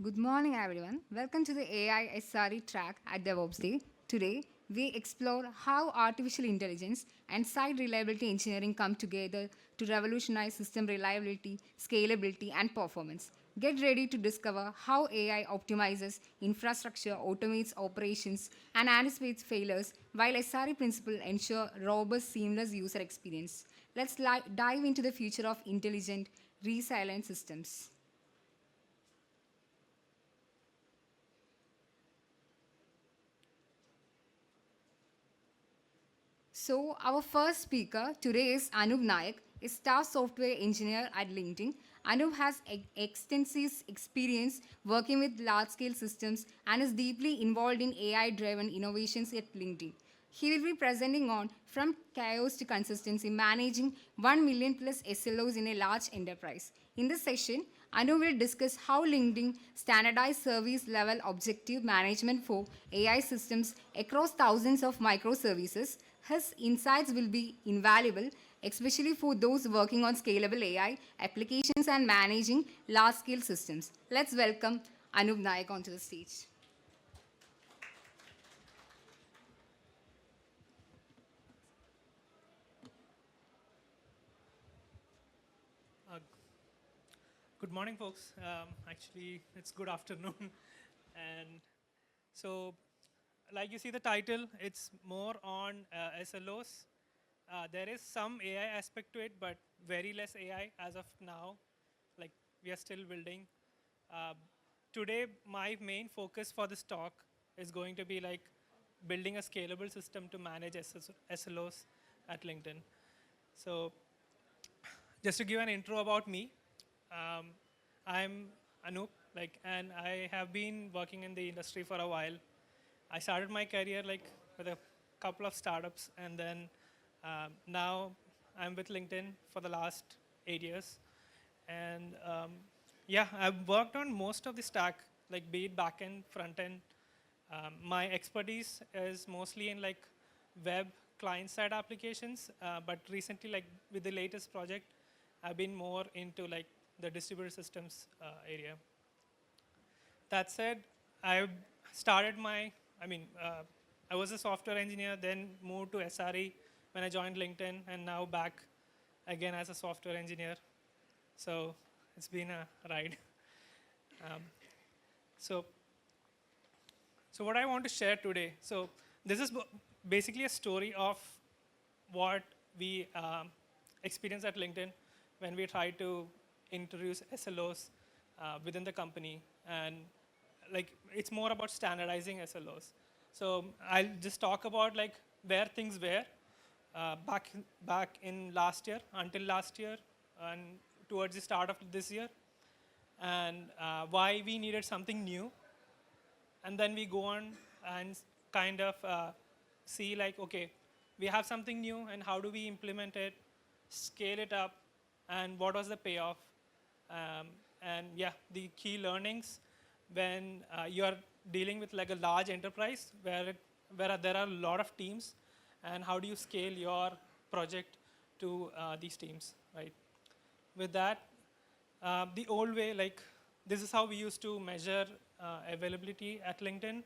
Good morning, everyone. Welcome to the AI SRE track at DevOps Day. Today, we explore how artificial intelligence and site reliability engineering come together to revolutionize system reliability, scalability, and performance. Get ready to discover how AI optimizes infrastructure, automates operations, and anticipates failures, while SRE principles ensure robust, seamless user experience. Let's dive into the future of intelligent, resilient systems. So, our first speaker today is Anoop Nayak, a staff software engineer at LinkedIn. Anoop has extensive experience working with large scale systems and is deeply involved in AI driven innovations at LinkedIn. He will be presenting on from chaos to consistency, managing 1 million plus SLOs in a large enterprise. In this session, Anu will discuss how LinkedIn standardized service level objective management for AI systems across thousands of microservices. His insights will be invaluable, especially for those working on scalable AI applications and managing large scale systems. Let's welcome Anup Nayak onto the stage. Uh, Good morning, folks. Actually, it's good afternoon. And so, like you see the title, it's more on SLOs. There is some AI aspect to it, but very less AI as of now. Like, we are still building. Uh, Today, my main focus for this talk is going to be like building a scalable system to manage SLOs at LinkedIn. So just to give an intro about me, um, I'm Anoop, and I have been working in the industry for a while. I started my career with a couple of startups, and then now I'm with LinkedIn for the last 8 years. And yeah, I've worked on most of the stack, like be it backend, front end. My expertise is mostly in like web client-side applications, but recently, like with the latest project, I've been more into like the distributed systems area. That said, I started my, I mean, I was a software engineer, then moved to SRE when I joined LinkedIn, and now back again as a software engineer. So it's been a ride. Um, so, so what I want to share today. So this is basically a story of what we experience at LinkedIn when we try to introduce SLOs within the company, and like it's more about standardizing SLOs. So I'll just talk about like where things were back in last year, until last year, and towards the start of this year, and why we needed something new, and then we go on and kind of see like, okay, we have something new and how do we implement it, scale it up, and what was the payoff. And yeah, the key learnings when you are dealing with like a large enterprise where there are a lot of teams, and how do you scale your project to these teams, right? With that, the old way, like this is how we used to measure availability at LinkedIn.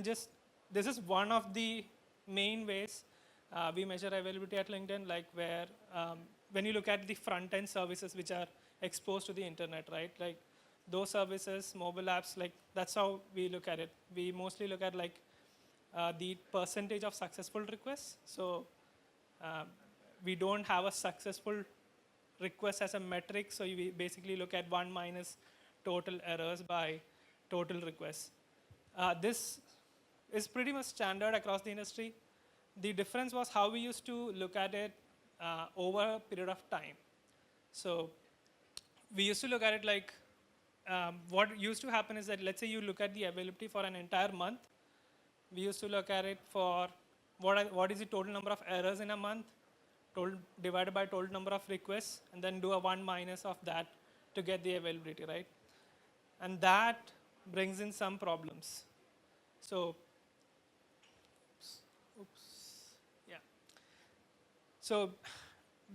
This is one of the main ways we measure availability at LinkedIn, like where when you look at the front end services which are exposed to the internet, right? Like those services, mobile apps, like that's how we look at it. We mostly look at like the percentage of successful requests. So uh, we don't have a successful request as a metric. So we basically look at 1 minus total errors by total requests. This is pretty much standard across the industry. The difference was how we used to look at it over a period of time. So we used to look at it like what used to happen is that let's say you look at the availability for an entire month. We used to look at it for what is the total number of errors in a month, divided by total number of requests, and then do a 1 minus of that to get the availability, right? And that brings in some problems. So, oops, yeah. So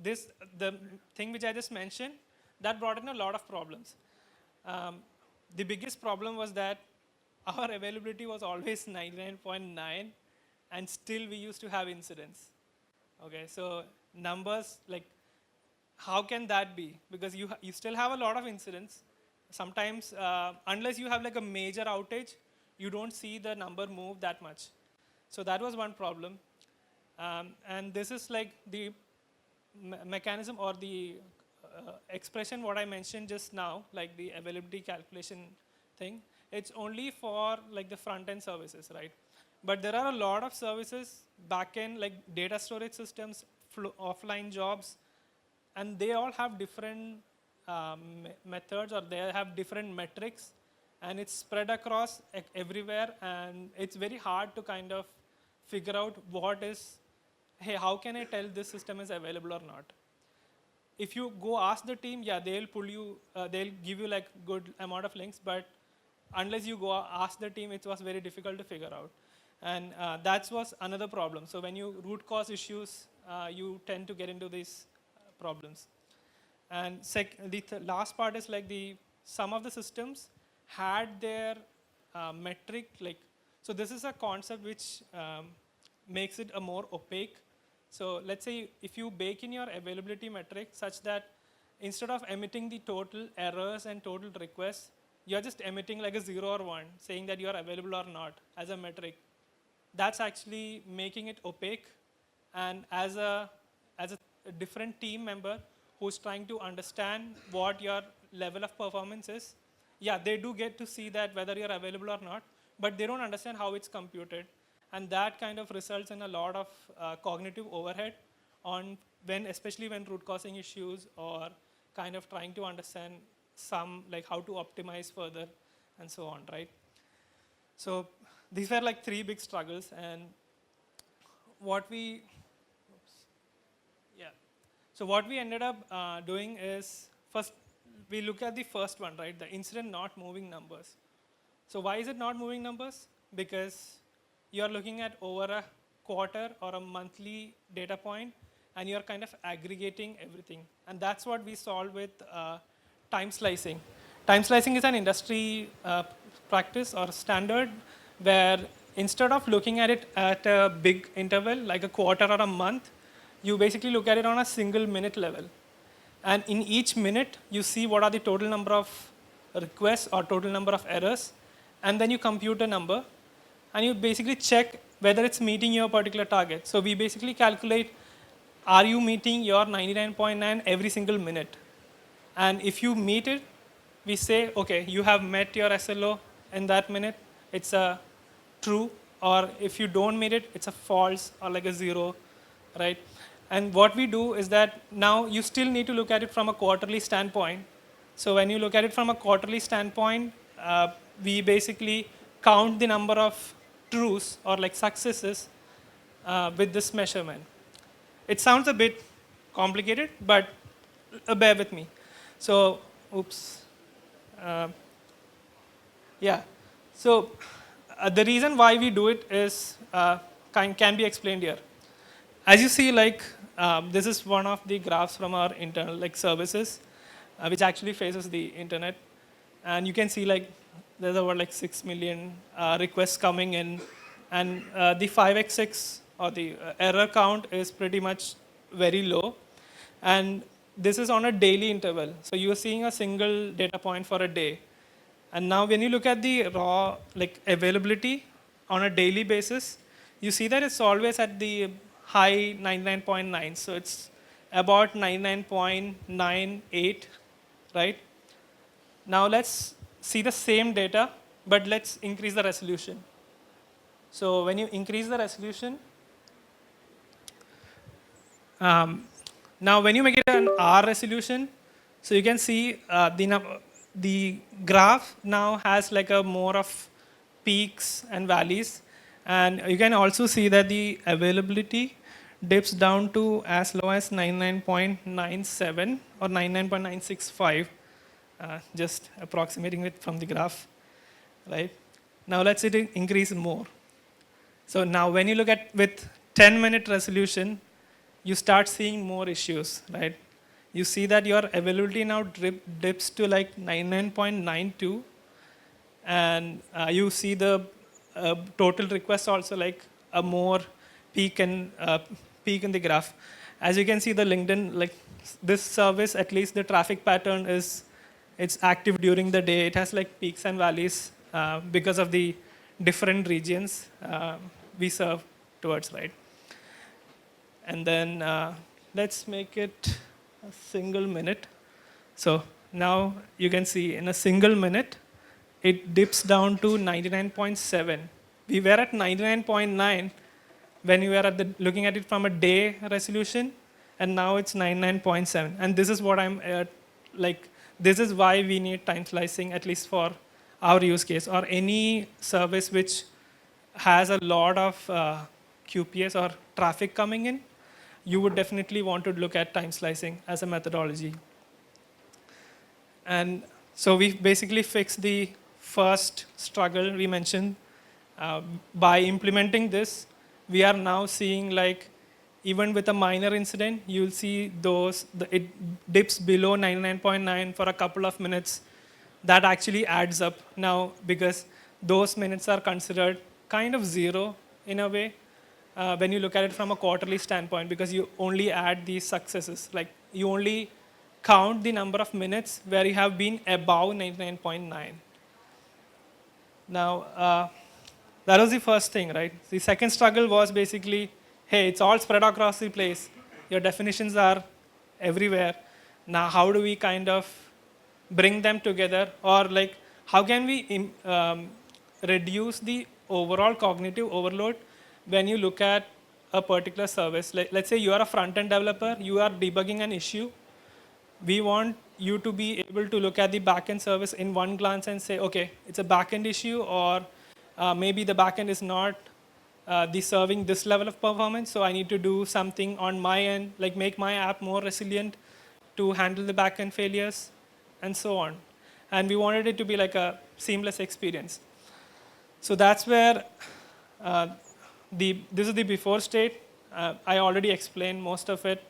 the thing which I just mentioned, that brought in a lot of problems. Um, the biggest problem was that our availability was always 99.9, and still we used to have incidents. Okay, so numbers, like, how can that be? Because you still have a lot of incidents. Sometimes, unless you have like a major outage, you don't see the number move that much. So that was one problem. And this is like the mechanism or the expression what I mentioned just now, like the availability calculation thing. It's only for like the front end services, right? But there are a lot of services back end, like data storage systems, offline jobs, and they all have different methods, or they have different metrics, and it's spread across everywhere, and it's very hard to kind of figure out what is, hey, how can I tell this system is available or not? If you go ask the team, yeah, they'll pull you, they'll give you like good amount of links, but unless you go ask the team, it was very difficult to figure out. And that was another problem. So when you root cause issues, you tend to get into these problems. And the last part is like some of the systems had their metric, like, so this is a concept which makes it a more opaque. So let's say if you bake in your availability metric such that instead of emitting the total errors and total requests, you're just emitting like a 0 or 1, saying that you're available or not as a metric. That's actually making it opaque. And as a different team member who's trying to understand what your level of performance is, yeah, they do get to see that whether you're available or not, but they don't understand how it's computed. And that kind of results in a lot of cognitive overhead on especially when root causing issues or kind of trying to understand some, like how to optimize further and so on, right? So these were like 3 big struggles, and what we, yeah. So what we ended up doing is, first we look at the first one, right? The incident not moving numbers. So why is it not moving numbers? Because you're looking at over a quarter or a monthly data point, and you're kind of aggregating everything. And that's what we solve with time slicing. Time slicing is an industry practice or standard where instead of looking at it at a big interval, like a quarter or a month, you basically look at it on a single minute level. And in each minute, you see what are the total number of requests or total number of errors, and then you compute a number, and you basically check whether it's meeting your particular target. So we basically calculate, are you meeting your 99.9 every single minute? And if you meet it, we say, okay, you have met your SLO in that minute, it's a true, or if you don't meet it, it's a false or like a 0, right? And what we do is that now you still need to look at it from a quarterly standpoint. So when you look at it from a quarterly standpoint, we basically count the number of trues or like successes with this measurement. It sounds a bit complicated, but bear with me. So, oops. Yeah. So the reason why we do it is can be explained here. As you see, like this is one of the graphs from our internal like services, which actually faces the internet, and you can see like there's over like 6 million requests coming in, and the 5x6 or the error count is pretty much very low, and this is on a daily interval. So you are seeing a single data point for a day, and now when you look at the raw like availability on a daily basis, you see that it's always at the high 99.9. So it's about 99.98, right? Now let's see the same data, but let's increase the resolution. So when you increase the resolution, now when you make it an R resolution, so you can see the graph now has like a more of peaks and valleys, and you can also see that the availability dips down to as low as 99.97 or 99.965, just approximating it from the graph, right? Now let's say it increase more. So now when you look at with 10-minute resolution, you start seeing more issues, right? You see that your availability now dips to like 99.92, And you see the total requests also like a more peak in peak in the graph. As you can see, the LinkedIn, like this service, at least the traffic pattern is it's active during the day. It has like peaks and valleys because of the different regions we serve towards, right? And then let's make it a single minute. So now you can see in a single minute, it dips down to 99.7. We were at 99.9 when we were at looking at it from a day resolution, and now it's 99.7. And this is what I'm like. This is why we need time slicing, at least for our use case, or any service which has a lot of QPS or traffic coming in. You would definitely want to look at time slicing as a methodology. And so we basically fixed the first struggle we mentioned. By implementing this, we are now seeing like even with a minor incident, you'll see it dips below 99.9 for a couple of minutes. That actually adds up now because those minutes are considered kind of zero in a way when you look at it from a quarterly standpoint, because you only add these successes. Like you only count the number of minutes where you have been above 99.9. Now, that was the first thing, right? The second struggle was basically, hey, it's all spread across the place. Your definitions are everywhere. Now, how do we kind of bring them together? Or like, how can we reduce the overall cognitive overload when you look at a particular service? Like, let's say you are a front-end developer, you are debugging an issue. We want you to be able to look at the backend service in one glance and say, okay, it's a backend issue, or maybe the backend is not serving this level of performance, so I need to do something on my end, like make my app more resilient to handle the backend failures, and so on. And we wanted it to be like a seamless experience. So that's where this is the before state. I already explained most of it.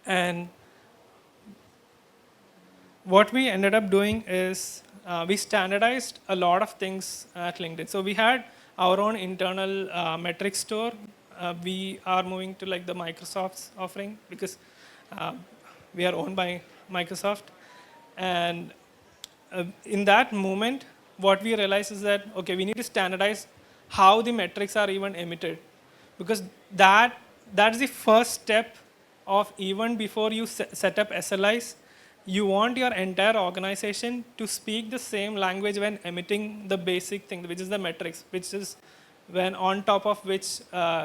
And what we ended up doing is we standardized a lot of things at LinkedIn. So we had our own internal metric store. We are moving to like the Microsoft's offering because we are owned by Microsoft. And in that moment, what we realized is that, okay, we need to standardize how the metrics are even emitted, because that's the first step of even before you set up SLIs. You want your entire organization to speak the same language when emitting the basic thing, which is the metrics, which is when on top of which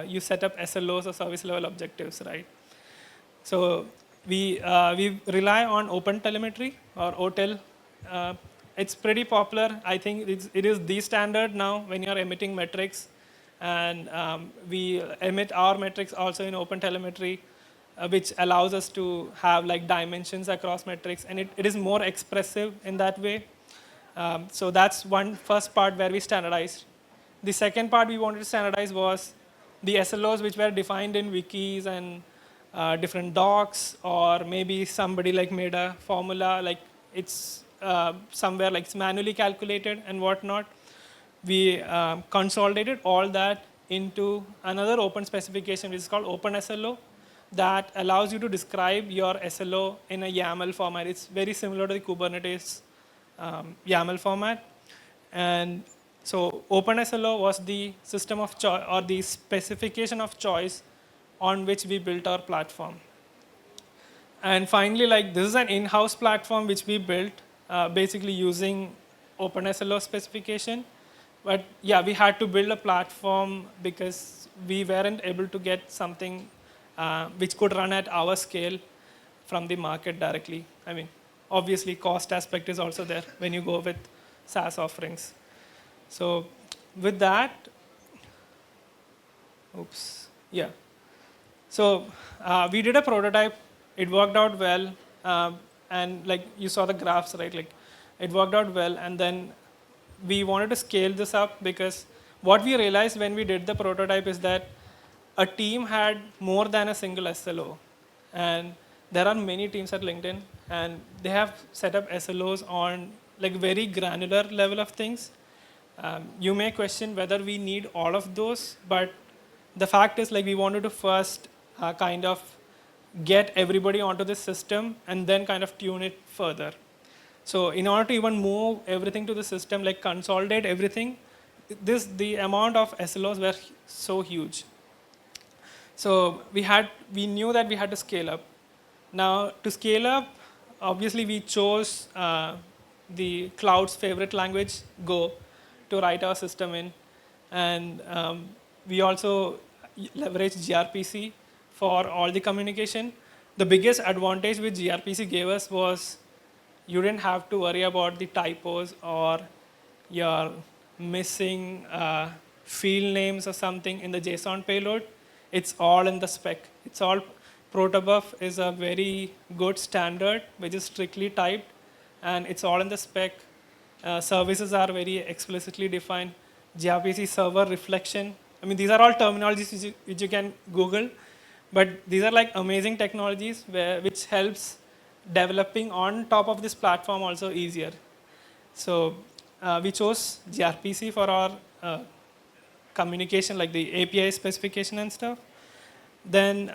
you set up SLOs or service level objectives, right? So we rely on OpenTelemetry or OTel. It's pretty popular. I think it is the standard now when you're emitting metrics. And we emit our metrics also in OpenTelemetry, which allows us to have like dimensions across metrics. And it is more expressive in that way. So that's one first part where we standardized. The second part we wanted to standardize was the SLOs, which were defined in wikis and different docs, or maybe somebody like made a formula, like it's somewhere like it's manually calculated and whatnot. We consolidated all that into another open specification, which is called OpenSLO, that allows you to describe your SLO in a YAML format. It's very similar to the Kubernetes YAML format. And so OpenSLO was the system of choice, or the specification of choice on which we built our platform. And finally, like this is an in-house platform which we built basically using OpenSLO specification. But yeah, we had to build a platform because we weren't able to get something which could run at our scale from the market directly. I mean, obviously cost aspect is also there when you go with SaaS offerings. So with that, oops, yeah. So we did a prototype. It worked out well. And like you saw the graphs, right? Like it worked out well. And then we wanted to scale this up because what we realized when we did the prototype is that a team had more than a single SLO. And there are many teams at LinkedIn, and they have set up SLOs on like very granular level of things. You may question whether we need all of those, but the fact is like we wanted to first kind of get everybody onto this system and then kind of tune it further. So in order to even move everything to the system, like consolidate everything, the amount of SLOs were so huge. So we knew that we had to scale up. Now to scale up, obviously we chose the cloud's favorite language, Go, to write our system in, and we also leverage gRPC for all the communication. The biggest advantage which gRPC gave us was you didn't have to worry about the typos or your missing field names or something in the JSON payload. It's all in the spec. It's all protobuf is a very good standard which is strictly typed, and it's all in the spec. Services are very explicitly defined. gRPC server reflection. I mean, these are all terminologies which you can Google, but these are like amazing technologies which helps developing on top of this platform also easier. So we chose gRPC for our communication, like the API specification and stuff. Then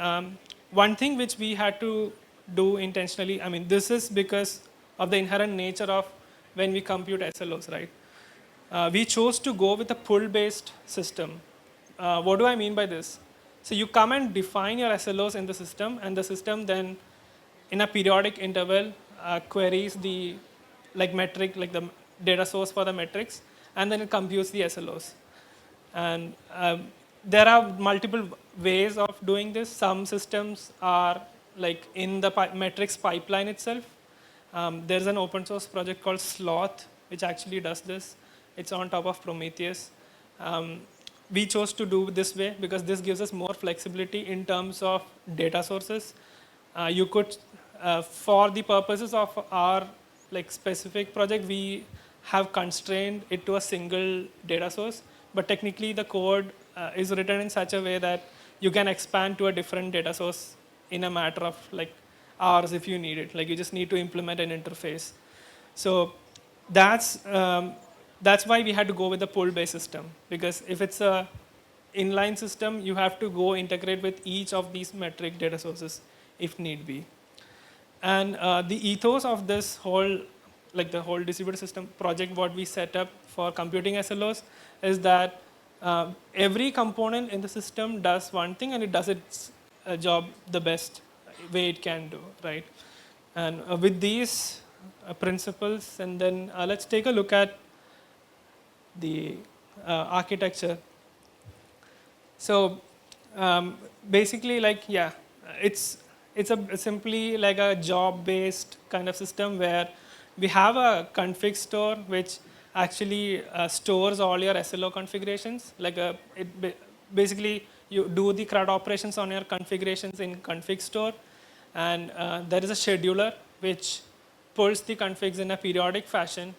one thing which we had to do intentionally, I mean, this is because of the inherent nature of when we compute SLOs, right? We chose to go with a pull-based system. What do I mean by this? So you come and define your SLOs in the system, and the system then, in a periodic interval, queries the metric, like the data source for the metrics, and then it computes the SLOs. And there are multiple ways of doing this. Some systems are like in the metrics pipeline itself. There's an open source project called Sloth, which actually does this. It's on top of Prometheus. We chose to do this way because this gives us more flexibility in terms of data sources. You could, for the purposes of our specific project, we have constrained it to a single data source, but technically the code is written in such a way that you can expand to a different data source in a matter of hours if you need it. Like you just need to implement an interface. So that's why we had to go with the pull-based system, because if it's a inline system, you have to go integrate with each of these metric data sources if need be. And the ethos of this whole, the whole distributed system project, what we set up for computing SLOs is that every component in the system does one thing and it does its job the best way it can do, right? And with these principles, and then let's take a look at the architecture. So basically, it's simply like a job-based kind of system where we have a config store which actually stores all your SLO configurations. Basically you do the CRUD operations on your configurations in config store, and there is a scheduler which pulls the configs in a periodic fashion,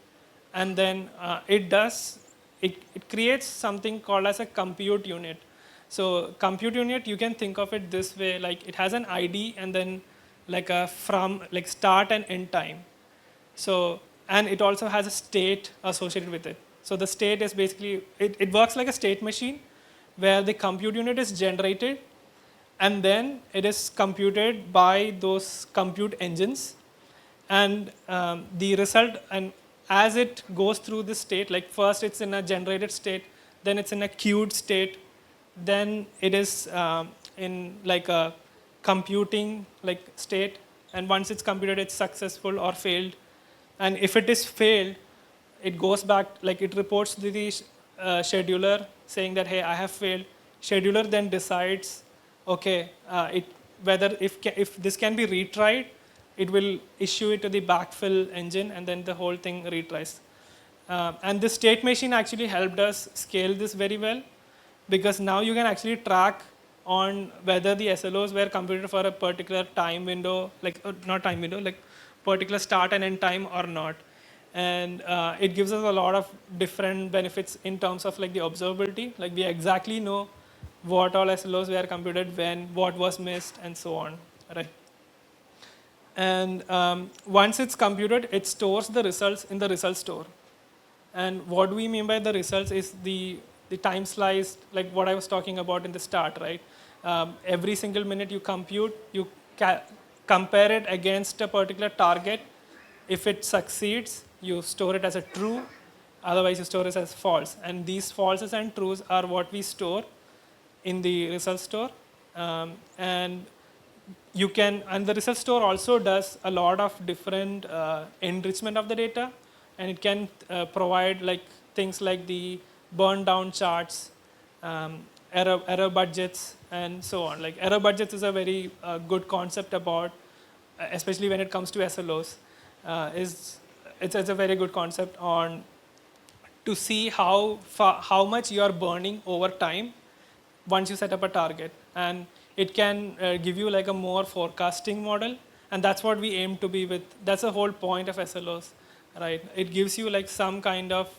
and then it creates something called as a compute unit. So compute unit, you can think of it this way, like it has an ID and then start and end time. So, and it also has a state associated with it. So the state is basically, it works like a state machine where the compute unit is generated and then it is computed by those compute engines, and the result, and as it goes through this state, like first it's in a generated state, then it's in a queued state, then it is in a computing state, and once it's computed, it's successful or failed. And if it is failed, it goes back, it reports to the scheduler saying that, hey, I have failed. Scheduler then decides, okay, whether if this can be retried, it will issue it to the backfill engine, and then the whole thing retries. And the state machine actually helped us scale this very well, because now you can actually track on whether the SLOs were computed for a particular time window, not time window, particular start and end time or not. And it gives us a lot of different benefits in terms of the observability. We exactly know what all SLOs were computed when, what was missed, and so on, right? And once it's computed, it stores the results in the result store. And what we mean by the results is the time slice, like what I was talking about in the start, right? Every single minute you compute, you compare it against a particular target. If it succeeds, you store it as a true, otherwise you store it as false. And these falses and trues are what we store in the result store. And you can, and the result store also does a lot of different enrichment of the data, and it can provide like things like the burn down charts, error budgets, and so on. Like error budgets is a very good concept about, especially when it comes to SLOs, it's a very good concept on to see how much you are burning over time once you set up a target. And it can give you like a more forecasting model, and that's what we aim to be with. That's the whole point of SLOs, right? It gives you like some kind of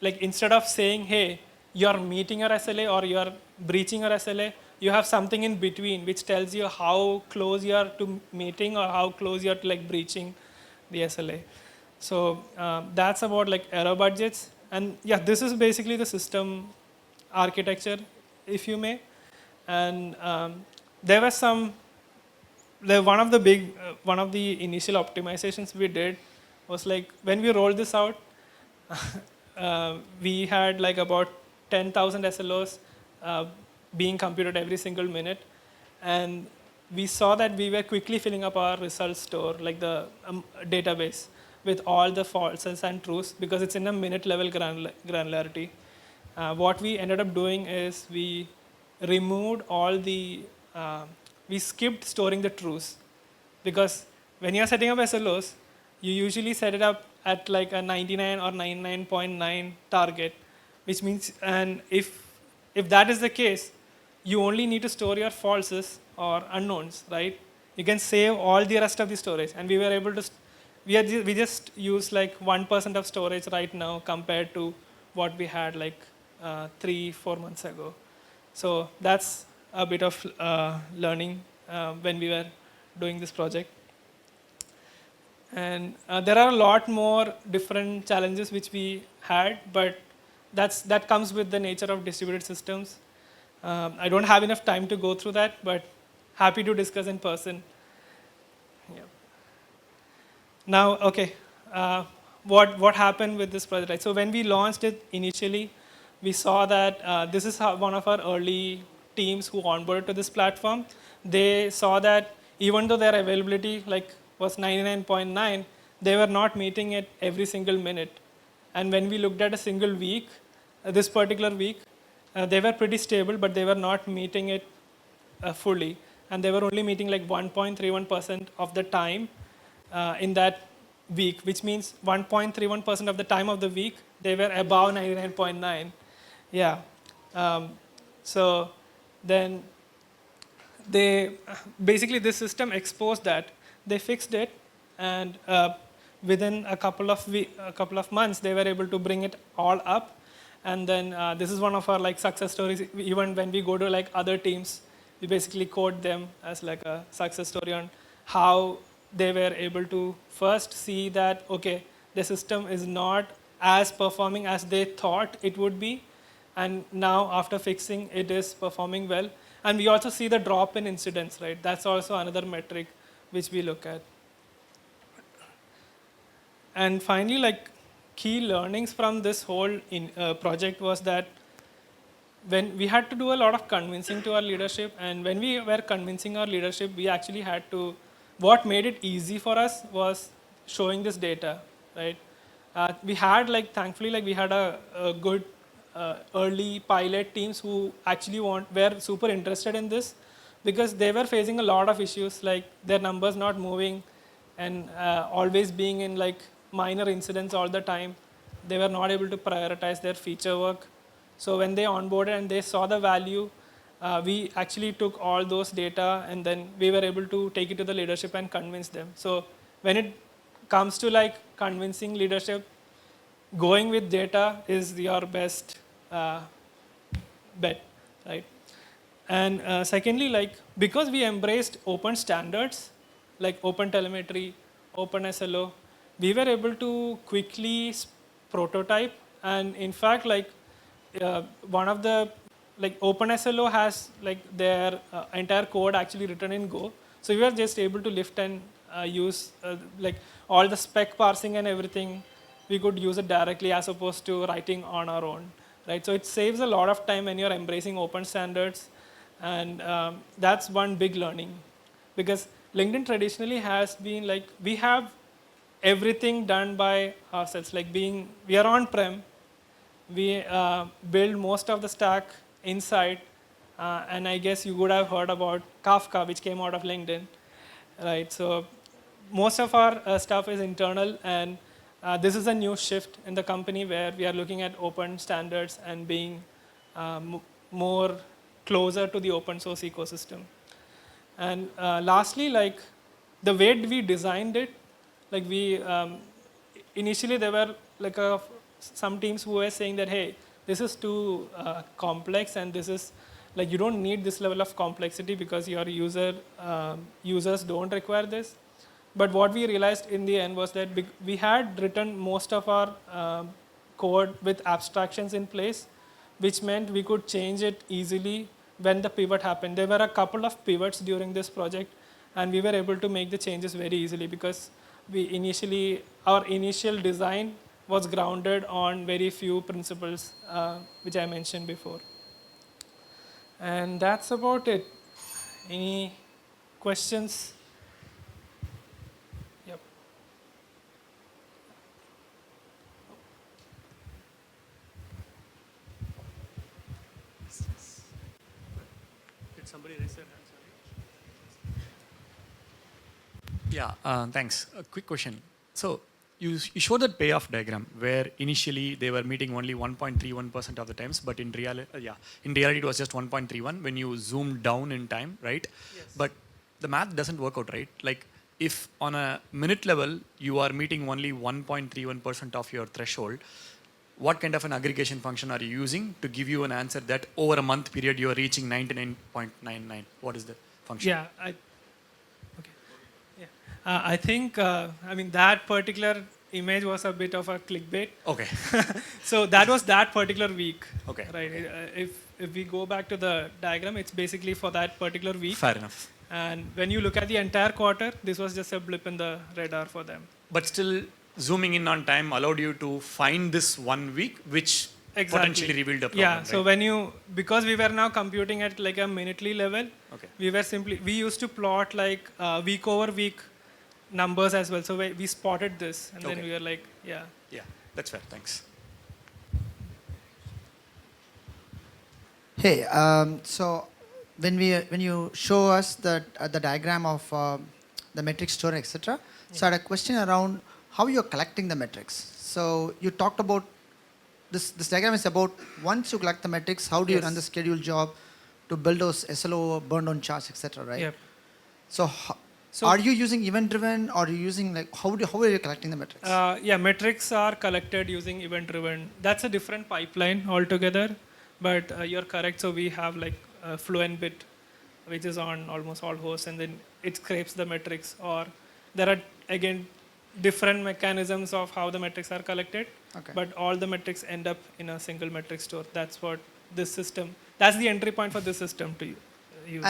like, instead of saying, hey, you're meeting your SLA or you're breaching your SLA, you have something in between which tells you how close you are to meeting or how close you are to like breaching the SLA. So that's about like error budgets. And yeah, this is basically the system architecture, if you may. And there was one of the initial optimizations we did was like, when we rolled this out, we had like about 10,000 SLOs being computed every single minute. And we saw that we were quickly filling up our result store, like the database, with all the falses and trues, because it's in a minute level granularity. What we ended up doing is we removed all we skipped storing the trues, because when you're setting up SLOs, you usually set it up at like a 99 or 99.9 target, which means, and if that is the case, you only need to store your falses or unknowns, right? You can save all the rest of the storage, and we were able to, we just use like 1% of storage right now compared to what we had like 3-4 months ago. So that's a bit of learning when we were doing this project. And there are a lot more different challenges which we had, but that comes with the nature of distributed systems. I don't have enough time to go through that, but happy to discuss in person. Yeah. Now, okay, what happened with this project? Right? So when we launched it initially, we saw that this is one of our early teams who onboarded to this platform. They saw that even though their availability was 99.9, they were not meeting it every single minute. And when we looked at a single week, this particular week, they were pretty stable, but they were not meeting it fully. And they were only meeting like 1.31% of the time in that week, which means 1.31% of the time of the week, they were above 99.9. Yeah. So then basically this system exposed that. They fixed it, and within a couple of months, they were able to bring it all up. And then this is one of our like success stories. Even when we go to like other teams, we basically quote them as like a success story on how they were able to first see that, okay, the system is not as performing as they thought it would be, and now after fixing, it is performing well. And we also see the drop in incidents, right? That's also another metric which we look at. And finally, like key learnings from this whole project was that when we had to do a lot of convincing to our leadership, and when we were convincing our leadership, we actually had to, what made it easy for us was showing this data, right? We had thankfully, we had a good early pilot teams who actually were super interested in this, because they were facing a lot of issues, like their numbers not moving and always being in like minor incidents all the time. They were not able to prioritize their feature work. So when they onboarded and they saw the value, we actually took all those data, and then we were able to take it to the leadership and convince them. So when it comes to like convincing leadership, going with data is your best bet, right? And secondly, because we embraced open standards, like OpenTelemetry, OpenSLO, we were able to quickly prototype. And in fact, like one of the, like OpenSLO has like their entire code actually written in Go. So we were just able to lift and use like all the spec parsing and everything. We could use it directly as opposed to writing on our own, right? So it saves a lot of time when you're embracing open standards, and that's one big learning, because LinkedIn traditionally has been like, we have everything done by ourselves. Like we are on prem, we build most of the stack inside, and I guess you would have heard about Kafka, which came out of LinkedIn, right? So most of our stuff is internal, and this is a new shift in the company where we are looking at open standards and being more closer to the open source ecosystem. And lastly, like the way we designed it, like initially there were like some teams who were saying that, hey, this is too complex, and this is like, you don't need this level of complexity because your users don't require this. But what we realized in the end was that we had written most of our code with abstractions in place, which meant we could change it easily when the pivot happened. There were a couple of pivots during this project, and we were able to make the changes very easily because our initial design was grounded on very few principles, which I mentioned before. And that's about it. Any questions? Yep. Did somebody raise their hand? Yeah, thanks. A quick question. So you showed that payoff diagram where initially they were meeting only 1.31% of the times, but in reality it was just 1.31 when you zoom down in time, right? Yes. But the math doesn't work out, right? Like if on a minute level you are meeting only 1.31% of your threshold, what kind of an aggregation function are you using to give you an answer that over a month period you are reaching 99.99? What is the function? Yeah, I think, I mean, that particular image was a bit of a clickbait. Okay. So that was that particular week. Okay. Right. If we go back to the diagram, it's basically for that particular week. Fair enough. And when you look at the entire quarter, this was just a blip in the radar for them. But still, zooming in on time allowed you to find this 1 week, which potentially revealed a problem. Yeah. Right? So because we were now computing at like a minutely level, okay. we used to plot like week over week numbers as well. So we spotted this, and then we were like, yeah. Yeah, that's fair. Thanks. Hey, so when you show us the diagram of the metric store, etc. So I had a question around how you're collecting the metrics. So you talked about this diagram is about once you collect the metrics, how do you run the schedule job to build those SLO burn down charts, etc. Right? Yep. So are you using event driven, or are you using like how are you collecting the metrics? Yeah, metrics are collected using event driven. That's a different pipeline altogether, but you're correct. So we have like Fluent bit, which is on almost all hosts, and then it scrapes the metrics. Or there are again different mechanisms of how the metrics are collected, but all the metrics end up in a single metric store. That's what this system. That's the entry point for this system to use.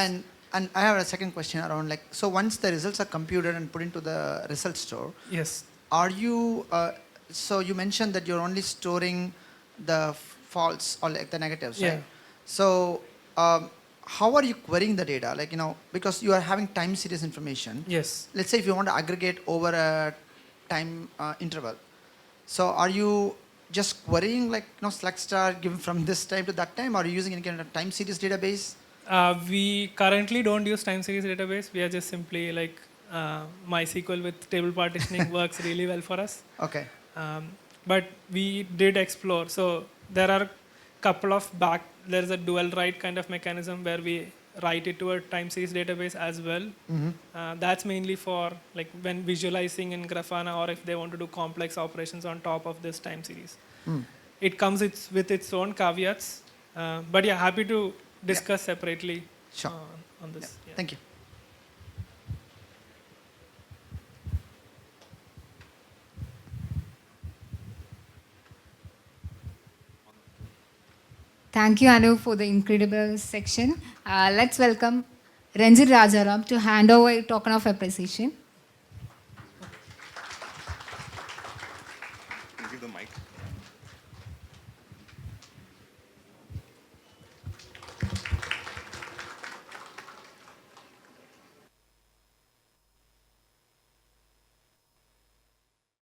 And I have a second question around like, so once the results are computed and put into the result store, yes, are you, so you mentioned that you're only storing the false or like the negatives, right? So how are you querying the data? Like, because you are having time series information. Yes. Let's say if you want to aggregate over a time interval. So are you just querying like, select star given from this time to that time, or are you using any kind of time series database? We currently don't use time series database. We are just simply like MySQL with table partitioning works really well for us. Okay. But we did explore. So there are a couple of there's a dual write kind of mechanism where we write it to a time series database as well. That's mainly for like when visualizing in Grafana, or if they want to do complex operations on top of this time series. It comes with its own caveats. But yeah, happy to discuss separately on this. Thank you. Thank you, Anu, for the incredible section. Let's welcome Ranjit Rajaram to hand over a token of appreciation. Give the mic.